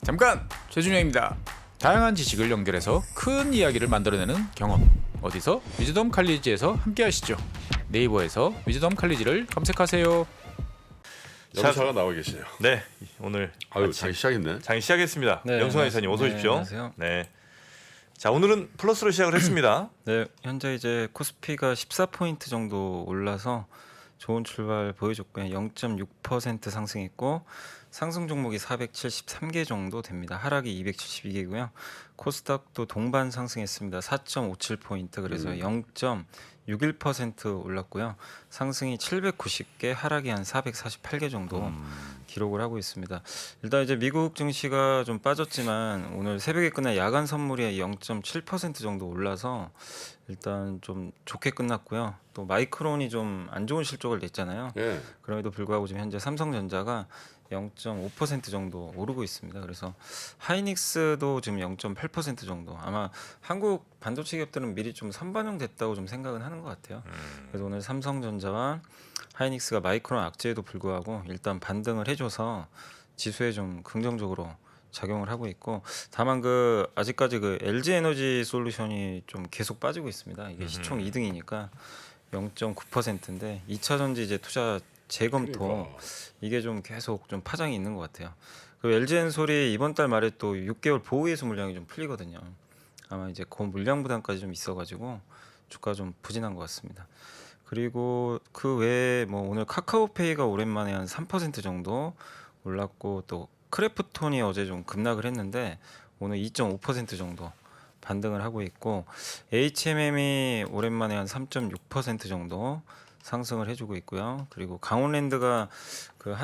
잠깐! 최준영입니다. 다양한 지식을 연결해서 큰 이야기를 만들어내는 경험. 어디서? 위즈덤 칼리지에서 함께 하시죠. 네이버에서 위즈덤 칼리지를 검색하세요. 영사가 나와 계시네요. 네, 오늘 아유, 잘 시작했네. 장 시작했습니다. 네, 영승환 이사님 어서 오십시오. 안녕하세요. 네. 자, 오늘은 플러스로 시작을 했습니다. 네, 현재 이제 코스피가 14포인트 정도 올라서 좋은 출발 보여줬고요. 0.6% 상승했고 상승 종목이 473개 정도 됩니다. 하락이 272개고요. 코스닥도 동반 상승했습니다. 4.57포인트 그래서 0.61% 올랐고요. 상승이 790개, 하락이 한 448개 정도 기록을 하고 있습니다. 일단 이제 미국 증시가 좀 빠졌지만 오늘 새벽에 끝난 야간 선물이 0.7% 정도 올라서 일단 좀 좋게 끝났고요. 또 마이크론이 좀 안 좋은 실적을 냈잖아요. 예. 그럼에도 불구하고 지금 현재 삼성전자가 0.5% 정도 오르고 있습니다. 그래서 하이닉스도 지금 0.8% 정도. 아마 한국 반도체 기업들은 미리 좀 선반영됐다고 좀 생각은 하는 것 같아요. 그래서 오늘 삼성전자와 하이닉스가 마이크론 악재에도 불구하고 일단 반등을 해줘서 지수에 좀 긍정적으로 작용을 하고 있고, 다만 그 아직까지 그 LG 에너지 솔루션이 좀 계속 빠지고 있습니다. 이게 시총 2등이니까 0.9%인데 2차 전지 이제 투자 재검토 그러니까. 이게 좀 계속 좀 파장이 있는 것 같아요. 그 LG엔솔이 이번 달 말에 또 6개월 보호예수 물량이 좀 풀리거든요. 아마 이제 그 물량 부담까지 좀 있어가지고 주가 좀 부진한 것 같습니다. 그리고 그 외에 뭐 오늘 카카오페이가 오랜만에 한 3% 정도 올랐고, 또 크래프톤이 어제 좀 급락을 했는데 오늘 2.5% 정도 반등을 하고 있고, HMM이 오랜만에 한 3.6% 정도 상승을 해주고 있고요. 그리고 강원랜드가 그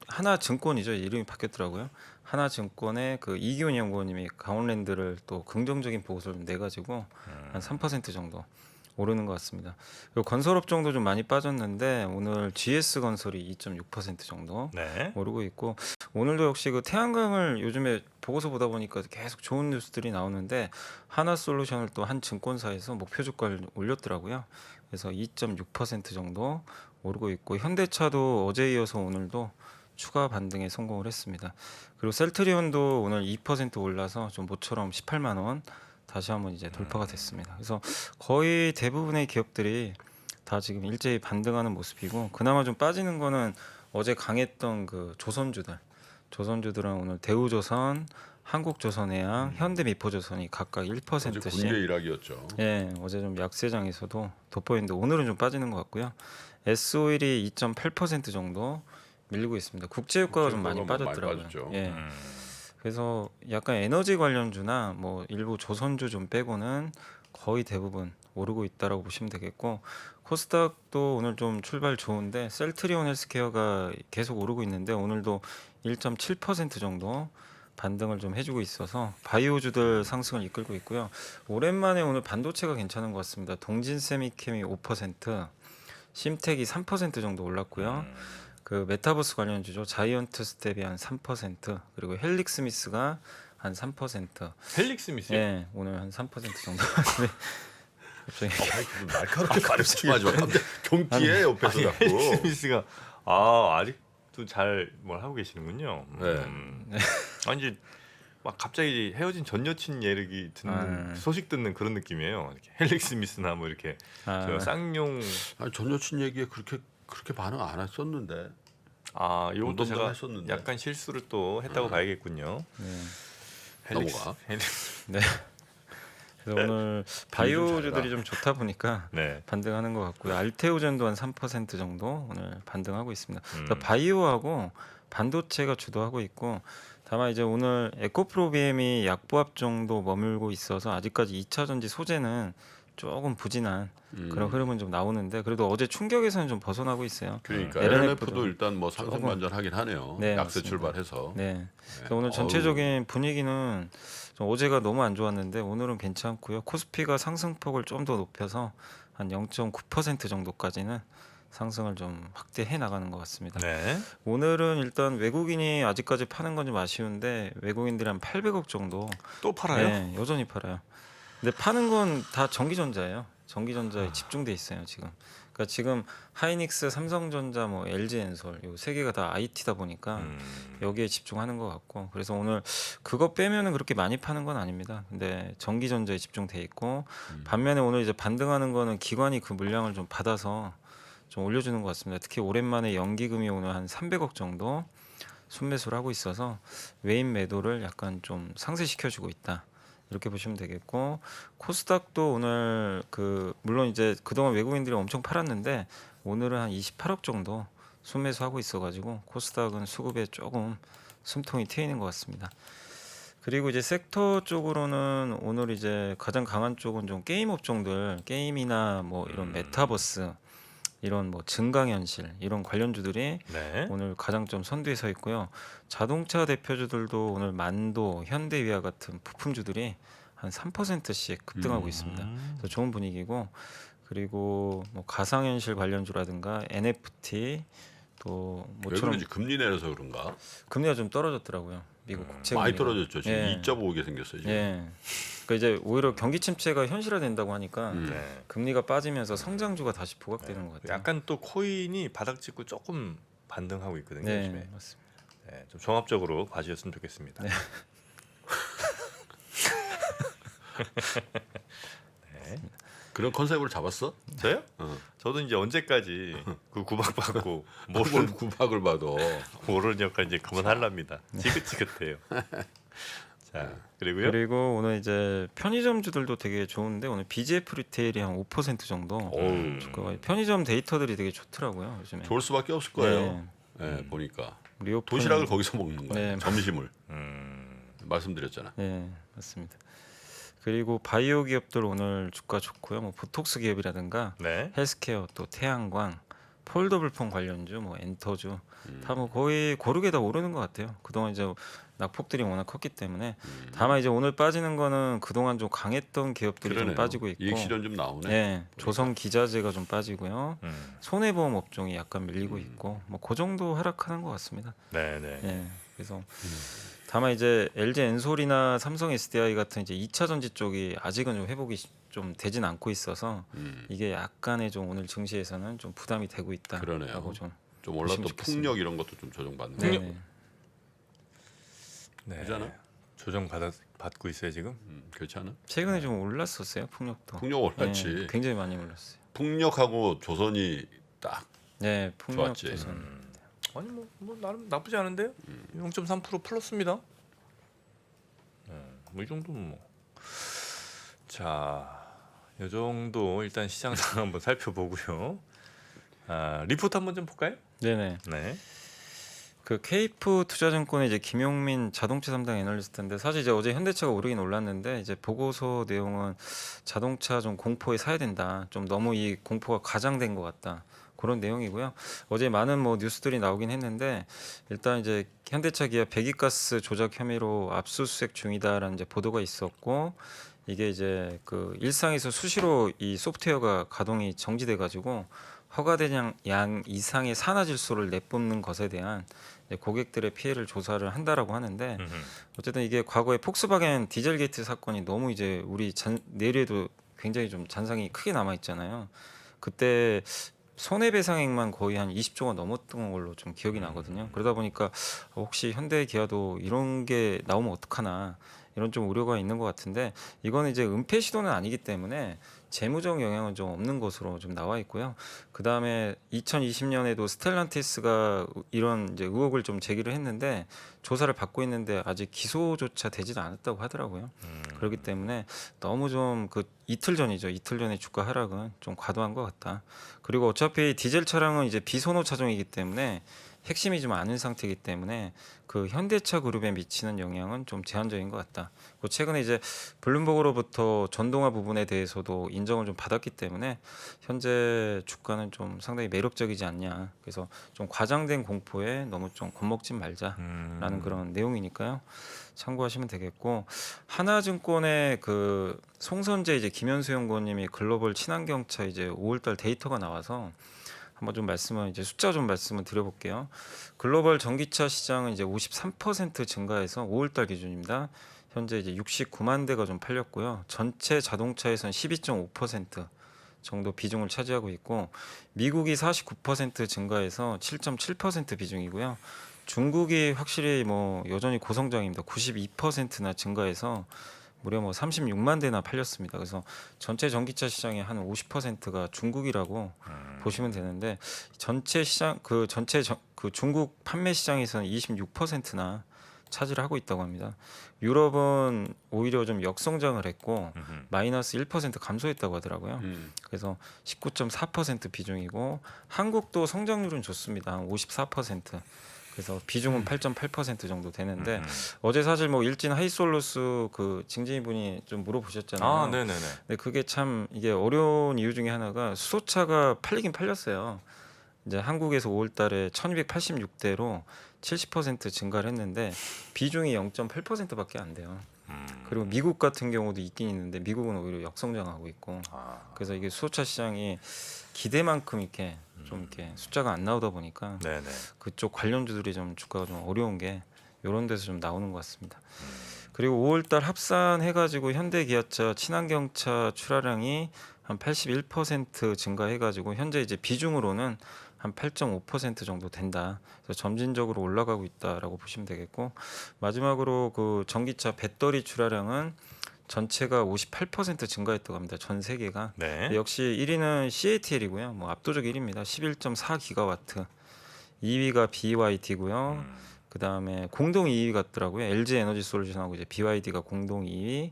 하나증권이죠. 이름이 바뀌었더라고요. 하나증권의 그 이기훈 연구원님이 강원랜드를 또 긍정적인 보고서를 내가지고 한 3% 정도 오르는 것 같습니다. 그리고 건설업종도 좀 많이 빠졌는데 오늘 GS건설이 2.6% 정도 네. 오르고 있고, 오늘도 역시 그 태양광을 요즘에 보고서 보다 보니까 계속 좋은 뉴스들이 나오는데 하나솔루션을 또 한 증권사에서 목표 주가를 올렸더라고요. 그래서 2.6% 정도 오르고 있고, 현대차도 어제 이어서 오늘도 추가 반등에 성공을 했습니다. 그리고 셀트리온도 오늘 2% 올라서 좀 모처럼 18만 원 다시 한번 이제 돌파가 됐습니다. 그래서 거의 대부분의 기업들이 다 지금 일제히 반등하는 모습이고, 그나마 좀 빠지는 거는 어제 강했던 그 조선주들은 오늘 대우조선, 한국조선해양, 현대미포조선이 각각 어제 1%씩. 군계 일학이었죠. 예, 어제 좀 약세장에서도 돋보이는데 오늘은 좀 빠지는 것 같고요. S-오일이 2.8% 정도 밀리고 있습니다. 국제유가가 좀 많이 국제유가가 빠졌더라고요. 많이 빠졌죠. 예. 그래서 약간 에너지 관련주나 뭐 일부 조선주 좀 빼고는 거의 대부분 오르고 있다라고 보시면 되겠고, 코스닥도 오늘 좀 출발 좋은데 셀트리온 헬스케어가 계속 오르고 있는데 오늘도 1.7% 정도 반등을 좀 해주고 있어서 바이오주들 상승을 이끌고 있고요. 오랜만에 오늘 반도체가 괜찮은 것 같습니다. 동진세미캠이 5%, 심텍이 3% 정도 올랐고요. 그 메타버스 관련주죠. 자이언트 스텝이 한 3%, 그리고 헬릭스미스가 한 3%. 헬릭스 미스. 예, 오늘 한 3% 정도. 네. 갑자기 날카롭게 가르치지 마지 마. 갑자기 경기에 옆에서 자꾸. 헬릭스 미스가 아직도 잘 뭘 하고 계시는군요. 네. 아니 이제 막 갑자기 헤어진 전 여친 얘기 듣는 소식 듣는 그런 느낌이에요. 이렇게 헬릭스 미스나 뭐 이렇게 저 쌍용 아니, 전 여친 얘기에 그렇게 반응 안 했었는데. 이것도 제가 했었는데. 약간 실수를 또 했다고 봐야겠군요. 네. 넘어가. 네. 그래서 오늘 바이오주들이 좀 좋다 보니까 네. 반등하는 것 같고요. 알테오젠도 한 3% 정도 오늘 반등하고 있습니다. 그러니까 바이오하고 반도체가 주도하고 있고, 다만 이제 오늘 에코프로비엠이 약보합 정도 머물고 있어서 아직까지 2차 전지 소재는 조금 부진한 그런 흐름은 좀 나오는데, 그래도 어제 충격에서는 좀 벗어나고 있어요. 그러니까 LNF 도 LNF도 일단 뭐 상승반전하긴 하네요. 네, 약세 맞습니다. 출발해서. 네. 그래서 오늘 전체적인 분위기는 좀 어제가 너무 안 좋았는데 오늘은 괜찮고요. 코스피가 상승폭을 좀 더 높여서 한 0.9% 정도까지는 상승을 좀 확대해 나가는 것 같습니다. 네. 오늘은 일단 외국인이 아직까지 파는 건 좀 아쉬운데 외국인들이 한 800억 정도 또 팔아요? 네, 여전히 팔아요. 근데 파는 건 다 전기전자예요. 전기전자에 집중돼 있어요 지금. 그러니까 지금 하이닉스, 삼성전자, 뭐 LG엔솔 요 세 개가 다 IT다 보니까 여기에 집중하는 것 같고 그래서 오늘 그거 빼면은 그렇게 많이 파는 건 아닙니다. 근데 전기전자에 집중돼 있고 반면에 오늘 이제 반등하는 거는 기관이 그 물량을 좀 받아서 좀 올려주는 것 같습니다. 특히 오랜만에 연기금이 오늘 한 300억 정도 순매수를 하고 있어서 외인 매도를 약간 좀 상쇄시켜주고 있다. 이렇게 보시면 되겠고 코스닥도 오늘 그 물론 이제 그동안 외국인들이 엄청 팔았는데 오늘은 한 28억 정도 순매수하고 있어가지고 코스닥은 수급에 조금 숨통이 트이는 것 같습니다. 그리고 이제 섹터 쪽으로는 오늘 이제 가장 강한 쪽은 좀 게임 업종들 게임이나 뭐 이런 메타버스 이런 뭐 증강현실 이런 관련주들이 네. 오늘 가장 좀 선두에 서 있고요. 자동차 대표주들도 오늘 만도, 현대위아 같은 부품주들이 한 3%씩 급등하고 있습니다. 그래서 좋은 분위기고 그리고 뭐 가상현실 관련주라든가 NFT 또 왜 모처럼 그런지 금리 내려서 그런가? 금리가 좀 떨어졌더라고요. 미국 국채 많이 금리가. 떨어졌죠. 지금 예. 2.5게 생겼어요. 지금. 예. 그러니까 이제 오히려 경기 침체가 현실화된다고 하니까 네. 금리가 빠지면서 성장주가 다시 부각되는 것 같아요. 약간 또 코인이 바닥 찍고 조금 반등하고 있거든요. 네, 요즘에. 맞습니다. 네, 좀 종합적으로 봐주셨으면 좋겠습니다. 네. 네. 그런 컨셉으로 잡았어? 저요? 어. 저도 이제 언제까지 그 구박받고 뭘 모르는 구박을 받아. 모르는 역할 이제 그만하랍니다. 지긋지긋해요. 자 그리고요. 그리고 오늘 이제 편의점주들도 되게 좋은데 오늘 BGF 리테일이 한 5% 정도 어우, 주가가 편의점 데이터들이 되게 좋더라고요 요즘에. 좋을 수밖에 없을 거예요. 네, 보니까 리오픈 도시락을 거기서 먹는 거야. 네. 점심을 음, 말씀드렸잖아. 네 맞습니다. 그리고 바이오 기업들 오늘 주가 좋고요. 뭐 보톡스 기업이라든가 네. 헬스케어 또 태양광 폴더블폰 관련주 뭐 엔터주 다 뭐 거의 고르게 다 오르는 것 같아요. 그동안 이제 낙폭들이 워낙 컸기 때문에 다만 이제 오늘 빠지는 거는 그동안 좀 강했던 기업들이 좀 그러네요. 빠지고 있고 이익 실현 좀 나오네. 네, 조선 기자재가 좀 빠지고요. 음, 손해보험 업종이 약간 밀리고 있고 뭐 그 정도 하락하는 것 같습니다. 네, 네. 예. 그래서 다만 이제 LG 엔솔이나 삼성 SDI 같은 이제 2차 전지 쪽이 아직은 좀 회복이 좀 되진 않고 있어서 이게 약간의 좀 오늘 증시에서는 좀 부담이 되고 있다라고 그러네요. 좀 좀 올랐던 보시면 좋겠습니다. 풍력 이런 것도 좀 조정받는 네. 거. 네. 그러잖아. 조정 받고 있어요 지금. 그렇지 않아? 최근에 좀 올랐었어요 풍력도. 풍력 올랐지. 네, 굉장히 많이 올랐어요. 풍력하고 조선이 딱 네, 풍력 좋았지. 조선. 아니 뭐 나름 나쁘지 않은데요. 0.3% 플러스입니다. 뭐이 정도는 뭐. 자, 이 정도 일단 시장 상황 한번 살펴보고요. 리포트 한번 좀 볼까요? 네네. 네. 그 케이프 투자증권의 이제 김용민 자동차 담당 애널리스트인데 사실 이제 어제 현대차가 오르긴 올랐는데 이제 보고서 내용은 자동차 좀 공포에 사야 된다. 좀 너무 이 공포가 과장된 것 같다. 그런 내용이고요. 어제 많은 뭐 뉴스들이 나오긴 했는데 일단 이제 현대차 기아 배기가스 조작 혐의로 압수수색 중이다라는 이제 보도가 있었고 이게 이제 그 일상에서 수시로 이 소프트웨어가 가동이 정지돼 가지고 허가된 양 이상의 산화질소를 내뿜는 것에 대한 이제 고객들의 피해를 조사를 한다라고 하는데 어쨌든 이게 과거에 폭스바겐 디젤게이트 사건이 너무 이제 우리 내리에도 굉장히 좀 잔상이 크게 남아 있잖아요. 그때 손해배상액만 거의 한 20조가 넘었던 걸로 좀 기억이 나거든요. 그러다 보니까 혹시 현대 기아도 이런 게 나오면 어떡하나 이런 좀 우려가 있는 것 같은데 이거는 이제 은폐 시도는 아니기 때문에 재무적 영향은 좀 없는 것으로 좀 나와 있고요. 그 다음에 2020년에도 스텔란티스가 이런 이제 의혹을 좀 제기를 했는데 조사를 받고 있는데 아직 기소조차 되지도 않았다고 하더라고요. 그렇기 때문에 너무 좀 그 이틀 전이죠. 이틀 전에 주가 하락은 좀 과도한 것 같다. 그리고 어차피 디젤 차량은 이제 비선호 차종이기 때문에 핵심이 좀 아는 상태이기 때문에 그 현대차 그룹에 미치는 영향은 좀 제한적인 것 같다. 그리고 최근에 이제 블룸버그로부터 전동화 부분에 대해서도 인정을 좀 받았기 때문에 현재 주가는 좀 상당히 매력적이지 않냐. 그래서 좀 과장된 공포에 너무 좀 겁먹지 말자라는 그런 내용이니까요. 참고하시면 되겠고 하나증권의 그 송선재 이제 김현수 연구원님이 글로벌 친환경차 이제 5월달 데이터가 나와서 한번 좀 말씀을 이제 숫자 좀 말씀을 드려볼게요. 글로벌 전기차 시장은 이제 53% 증가해서 5월달 기준입니다. 현재 이제 69만 대가 좀 팔렸고요. 전체 자동차에서는 12.5% 정도 비중을 차지하고 있고 미국이 49% 증가해서 7.7% 비중이고요. 중국이 확실히 뭐 여전히 고성장입니다. 92%나 증가해서 무려 뭐 36만 대나 팔렸습니다. 그래서 전체 전기차 시장의 한 50%가 중국이라고 보시면 되는데 전체 시장 그 중국 판매 시장에서는 26%나 차지를 하고 있다고 합니다. 유럽은 오히려 좀 역성장을 했고 마이너스 1% 감소했다고 하더라고요. 그래서 19.4% 비중이고 한국도 성장률은 좋습니다. 54%. 그래서 비중은 8.8% 정도 되는데 어제 사실 뭐 일진 하이솔루스 그 징징이 분이 좀 물어보셨잖아요. 아, 네네네. 근데 그게 참 이게 어려운 이유 중에 하나가 수소차가 팔리긴 팔렸어요. 이제 한국에서 5월달에 1,286대로 70% 증가를 했는데 비중이 0.8%밖에 안 돼요. 그리고 미국 같은 경우도 있긴 있는데 미국은 오히려 역성장하고 있고 그래서 이게 수소차 시장이 기대만큼 이렇게 좀 이렇게 숫자가 안 나오다 보니까 네네. 그쪽 관련주들이 좀 주가가 좀 어려운 게 이런 데서 좀 나오는 것 같습니다. 그리고 5월달 합산해가지고 현대기아차 친환경차 출하량이 한 81% 증가해가지고 현재 이제 비중으로는 한 8.5% 정도 된다. 그래서 점진적으로 올라가고 있다라고 보시면 되겠고 마지막으로 그 전기차 배터리 출하량은 전체가 58% 증가했다고 합니다. 전 세계가. 네. 역시 1위는 CATL이고요. 뭐 압도적 1위입니다. 11.4 기가와트. 2위가 BYD고요. 그다음에 공동 2위 같더라고요. LG 에너지 솔루션하고 이제 BYD가 공동 2위,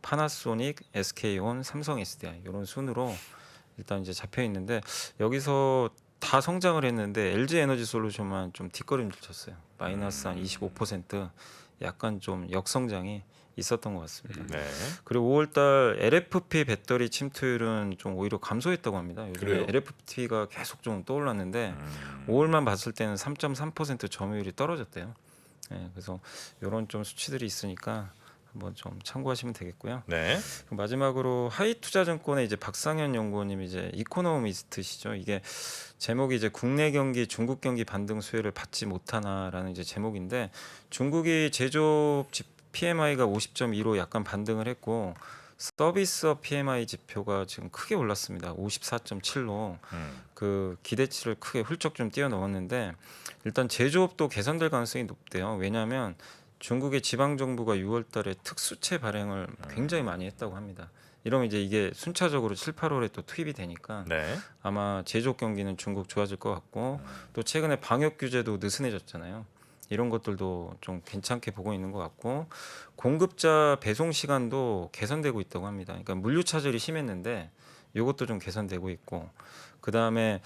파나소닉, SK온, 삼성 SDI 이런 순으로 일단 이제 잡혀 있는데 여기서 다 성장을 했는데 LG 에너지 솔루션만 좀 뒷걸음질 쳤어요. 마이너스 한 25% 약간 좀 역성장이 있었던 것 같습니다. 네. 그리고 5월달 LFP 배터리 침투율은 좀 오히려 감소했다고 합니다. 요즘에 그래요? LFP가 계속 좀 떠올랐는데 5월만 봤을 때는 3.3% 점유율이 떨어졌대요. 네, 그래서 이런 좀 수치들이 있으니까 한번 좀 참고하시면 되겠고요. 네. 마지막으로 하이투자증권의 이제 박상현 연구원님 이제 이코노미스트시죠. 이게 제목이 이제 국내 경기, 중국 경기 반등 수혜를 받지 못하나라는 이제 제목인데 중국이 제조업 PMI가 50.2로 약간 반등을 했고 서비스업 PMI 지표가 지금 크게 올랐습니다. 54.7로 그 기대치를 크게 훌쩍 좀 뛰어넘었는데 일단 제조업도 개선될 가능성이 높대요. 왜냐하면 중국의 지방 정부가 6월달에 특수채 발행을 굉장히 많이 했다고 합니다. 이러면 이제 이게 순차적으로 7, 8월에 또 투입이 되니까 네. 아마 제조업 경기는 중국 좋아질 것 같고 또 최근에 방역 규제도 느슨해졌잖아요. 이런 것들도 좀 괜찮게 보고 있는 것 같고 공급자 배송 시간도 개선되고 있다고 합니다. 그러니까 물류 차질이 심했는데 이것도 좀 개선되고 있고 그 다음에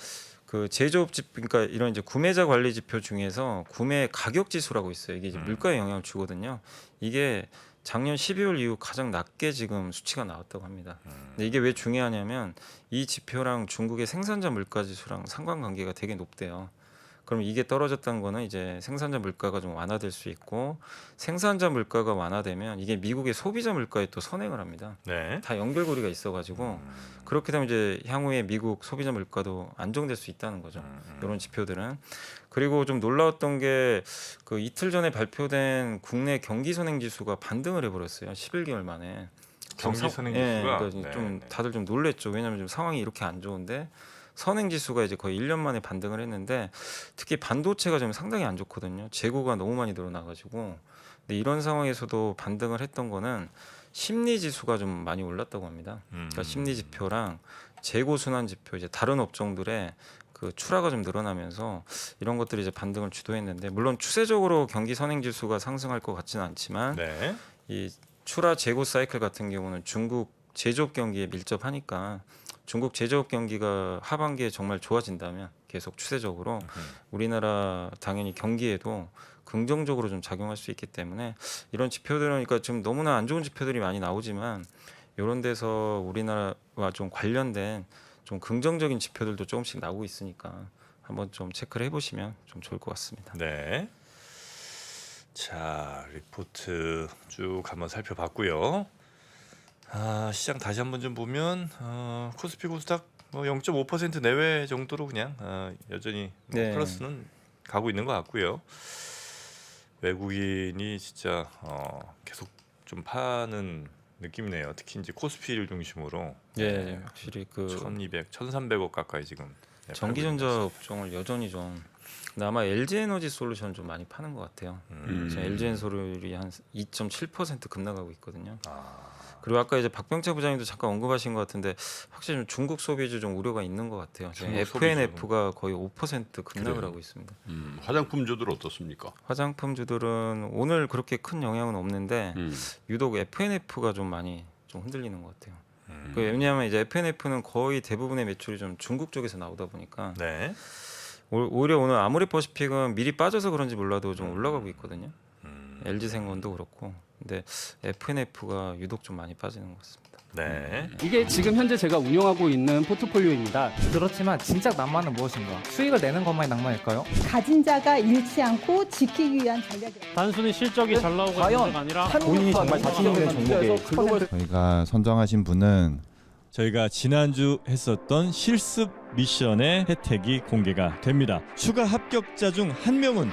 그 제조업 지 그러니까 이런 이제 구매자 관리 지표 중에서 구매 가격 지수라고 있어요. 이게 이제 물가에 영향을 주거든요. 이게 작년 12월 이후 가장 낮게 지금 수치가 나왔다고 합니다. 근데 이게 왜 중요하냐면 이 지표랑 중국의 생산자 물가 지수랑 상관관계가 되게 높대요. 그럼 이게 떨어졌다는 거는 이제 생산자 물가가 좀 완화될 수 있고 생산자 물가가 완화되면 이게 미국의 소비자 물가에 또 선행을 합니다. 네. 다 연결고리가 있어가지고 그렇게 되면 이제 향후에 미국 소비자 물가도 안정될 수 있다는 거죠. 이런 지표들은. 그리고 좀 놀라웠던 게 그 이틀 전에 발표된 국내 경기 선행 지수가 반등을 해버렸어요. 11개월 만에. 경기 선행 지수가? 예, 그러니까 네, 좀 네. 다들 좀 놀랬죠. 왜냐하면 지금 상황이 이렇게 안 좋은데 선행 지수가 이제 거의 1년 만에 반등을 했는데 특히 반도체가 좀 상당히 안 좋거든요. 재고가 너무 많이 늘어나가지고. 근데 이런 상황에서도 반등을 했던 거는 심리 지수가 좀 많이 올랐다고 합니다. 그러니까 심리 지표랑 재고 순환 지표 이제 다른 업종들의 그 출하가 좀 늘어나면서 이런 것들이 이제 반등을 주도했는데 물론 추세적으로 경기 선행 지수가 상승할 것 같지는 않지만 네. 이 출하 재고 사이클 같은 경우는 중국 제조업 경기에 밀접하니까 중국 제조업 경기가 하반기에 정말 좋아진다면 계속 추세적으로 우리나라 당연히 경기에도 긍정적으로 좀 작용할 수 있기 때문에 이런 지표들은 그러니까 지금 너무나 안 좋은 지표들이 많이 나오지만 이런 데서 우리나라와 좀 관련된 좀 긍정적인 지표들도 조금씩 나오고 있으니까 한번 좀 체크를 해보시면 좀 좋을 것 같습니다. 네. 자, 리포트 쭉 한번 살펴봤고요. 시장 다시 한번 좀 보면 코스피 코스닥 뭐 0.5% 내외 정도로 그냥 여전히 뭐 네. 플러스는 가고 있는 것 같고요. 외국인이 진짜 계속 좀 파는 느낌이네요. 특히 이제 코스피를 중심으로 예, 확실히 그 1,200, 1,300억 가까이 지금 전기전자 업종을 여전히 좀 근데 아마 LG에너지 솔루션 좀 많이 파는 것 같아요. 지금 LG엔솔이 한 2.7% 급락하고 있거든요. 그리고 아까 이제 박병채 부장님도 잠깐 언급하신 것 같은데 확실히 좀 중국 소비주 좀 우려가 있는 것 같아요. 지금 중국 FNF가 거의 5% 급락을 그래요. 하고 있습니다. 화장품주들 어떻습니까? 화장품주들은 오늘 그렇게 큰 영향은 없는데 유독 FNF가 좀 많이 좀 흔들리는 것 같아요. 왜냐하면 이제 FNF는 거의 대부분의 매출이 좀 중국 쪽에서 나오다 보니까 네. 오히려 오늘 아모레퍼시픽은 미리 빠져서 그런지 몰라도 좀 올라가고 있거든요. LG생건도 그렇고, 근데 FNF가 유독 좀 많이 빠지는 것 같습니다. 네. 이게 지금 현재 제가 운영하고 있는 포트폴리오입니다. 그렇지만 진짜 낭만은 무엇인가? 수익을 내는 것만이 낭만일까요? 가진 자가 잃지 않고 지키기 위한 전략이다. 단순히 실적이 잘 나오고 과연 아니라 본인이 정말 자신 있는 종목에 글로벌 저희가 선정하신 분은 저희가 지난주 했었던 실습 미션의 혜택이 공개가 됩니다. 추가 합격자 중 한 명은